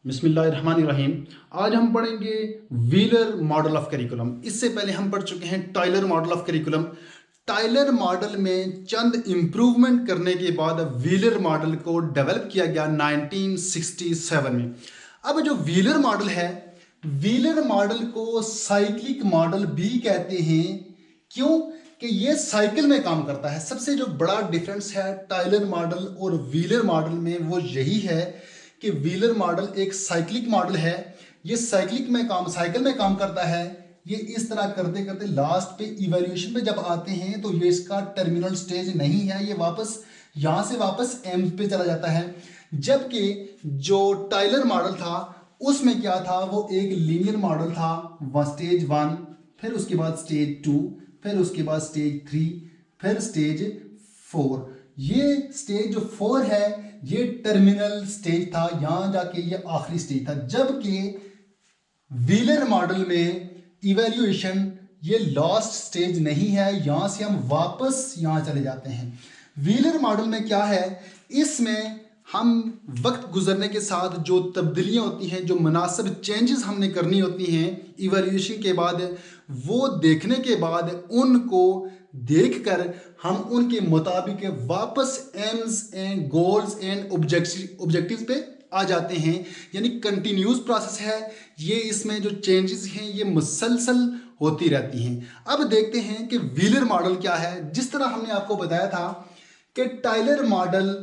बिस्मिल्लाहिर्रहमानिर्रहीम। आज हम पढ़ेंगे व्हीलर मॉडल ऑफ करिकुलम। इससे पहले हम पढ़ चुके हैं Taylor model of curriculum. Taylor model में चंद इम्प्रूवमेंट करने के बाद व्हीलर मॉडल को डेवलप किया गया 1967 में। अब जो व्हीलर मॉडल है, व्हीलर मॉडल को साइक्लिक मॉडल भी कहते हैं। क्यों? कि ये साइकिल में काम करता है। सबसे जो बड़ा डिफरेंस है टाइलर मॉडल और व्हीलर मॉडल में वो यही है कि व्हीलर मॉडल एक साइक्लिक मॉडल है। ये साइकिल में काम करता है। ये इस तरह करते करते लास्ट पे इवैल्यूएशन पे जब आते हैं तो ये इसका टर्मिनल स्टेज नहीं है, ये वापस यहाँ से वापस एम पे चला जाता है। जबकि जो टाइलर मॉडल था उसमें क्या था, वो एक लीनियर मॉडल था। वह स्टेज 1, फिर उसके बाद स्टेज 2, फिर उसके बाद स्टेज 3, फिर स्टेज 4। ये स्टेज जो 4 है ये टर्मिनल स्टेज था, यहां जाके ये आखिरी स्टेज था। जबकि व्हीलर मॉडल में इवैल्यूएशन ये लास्ट स्टेज नहीं है, यहां से हम वापस यहां चले जाते हैं। व्हीलर मॉडल में क्या है, इसमें हम वक्त गुजरने के साथ जो तब्दीलियां होती हैं, जो मुनासिब चेंजेस हमने करनी होती हैं इवैल्यूएशन के बाद, वो देखने के बाद उनको देखकर हम उनके मुताबिक वापस AIIMS and goals and objectives पे आ जाते हैं। यानी कंटिन्यूस प्रोसेस है ये। इसमें जो चेंजेस हैं ये मुसलसल होती रहती हैं। अब देखते हैं कि व्हीलर मॉडल क्या है। जिस तरह हमने आपको बताया था कि टाइलर मॉडल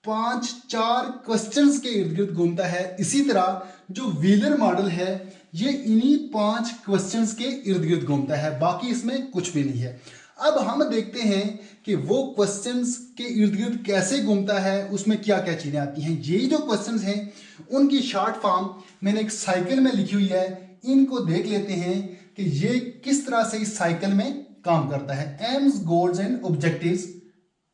5-4 क्वेश्चंस के इर्द गिर्द घूमता है, इसी तरह जो व्हीलर मॉडल है ये इन्हीं 5 क्वेश्चंस के इर्द गिर्द घूमता है, बाकी इसमें कुछ भी नहीं है। अब हम देखते हैं कि वो क्वेश्चंस के इर्द गिर्द कैसे घूमता है, उसमें क्या क्या चीज़ें आती हैं। यही जो क्वेश्चंस हैं उनकी शॉर्ट फॉर्म मैंने एक साइकिल में लिखी हुई है। इनको देख लेते हैं कि ये किस तरह से इस साइकिल में काम करता है। AIIMS, goals and objectives.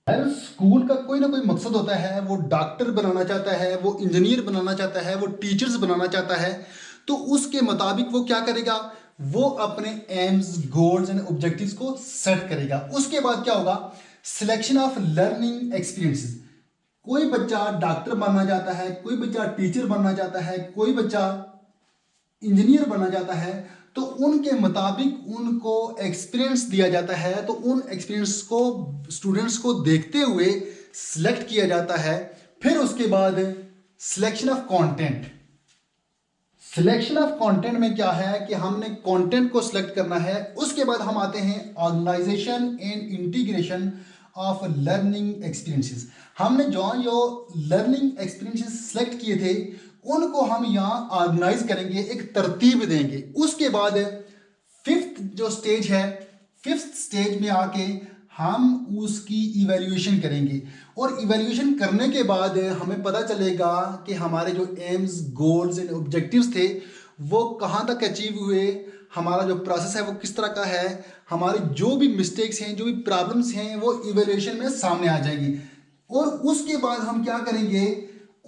Her school का कोई ना कोई मकसद होता है। वो डॉक्टर बनाना चाहता है, वो इंजीनियर बनाना चाहता है, वो टीचर्स बनाना चाहता है। तो उसके मुताबिक वो क्या करेगा, वो अपने एम्स, गोल्स एंड ऑब्जेक्टिव्स को सेट करेगा। उसके बाद क्या होगा, सिलेक्शन ऑफ लर्निंग एक्सपीरियंसेस। कोई बच्चा डॉक्टर बनना चाहता है, कोई बच्चा टीचर बनना चाहता है, कोई बच्चा इंजीनियर बनना चाहता है, तो उनके मुताबिक उनको एक्सपीरियंस दिया जाता है। तो उन एक्सपीरियंस को स्टूडेंट्स को देखते हुए सिलेक्ट किया जाता है। फिर उसके बाद selection of content. Selection of content में क्या है कि हमने कंटेंट को सिलेक्ट करना है। उसके बाद हम आते हैं organization and integration of learning experiences. हमने जो लर्निंग एक्सपीरियंसेस सिलेक्ट किए थे उनको हम यहाँ ऑर्गेनाइज करेंगे, एक तरतीब देंगे। उसके बाद फिफ्थ जो स्टेज है, फिफ्थ स्टेज में आके हम उसकी इवैल्यूएशन करेंगे। और इवैल्यूएशन करने के बाद हमें पता चलेगा कि हमारे जो एम्स, गोल्स एंड ऑब्जेक्टिव्स थे वो कहाँ तक अचीव हुए, हमारा जो प्रोसेस है वो किस तरह का है, हमारे जो भी मिस्टेक्स हैं, जो भी प्रॉब्लम्स हैं, वो इवैल्यूएशन में सामने आ जाएगी। और उसके बाद हम क्या करेंगे,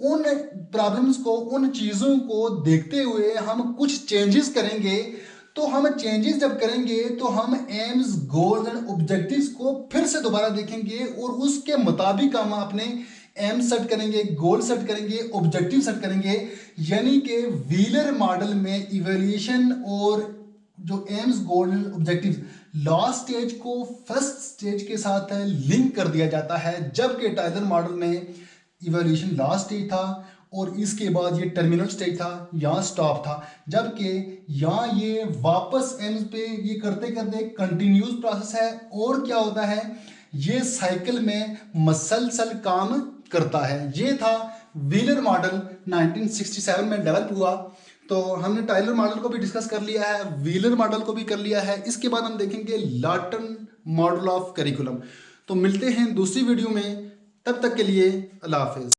उन प्रॉब्लम्स को, उन चीज़ों को देखते हुए हम कुछ चेंजेस करेंगे। तो हम चेंजेस जब करेंगे तो हम एम्स, गोल्स एंड ऑब्जेक्टिव्स को फिर से दोबारा देखेंगे और उसके मुताबिक हम अपने एम सेट करेंगे, गोल सेट करेंगे, ऑब्जेक्टिव सेट करेंगे। यानी कि व्हीलर मॉडल में इवैल्यूएशन और जो AIIMS, goal and objective last stage को फर्स्ट स्टेज के साथ लिंक कर दिया जाता है। जबकि टाइलर मॉडल में इवैल्यूएशन लास्ट स्टेज था और इसके बाद ये टर्मिनल स्टेज था, यहाँ स्टॉप था। जबकि यहाँ ये वापस एम्स पे ये करते करते कंटिन्यूस प्रोसेस है। और क्या होता है, ये साइकिल में मसलसल काम करता है। ये था व्हीलर मॉडल 1967 में डेवलप हुआ। तो हमने टाइलर मॉडल को भी डिस्कस कर लिया है, व्हीलर मॉडल को भी कर लिया है। इसके बाद हम देखेंगे लॉर्टन मॉडल ऑफ करिकुलम। तो मिलते हैं दूसरी वीडियो में, तब तक के लिए अल्लाह हाफिज।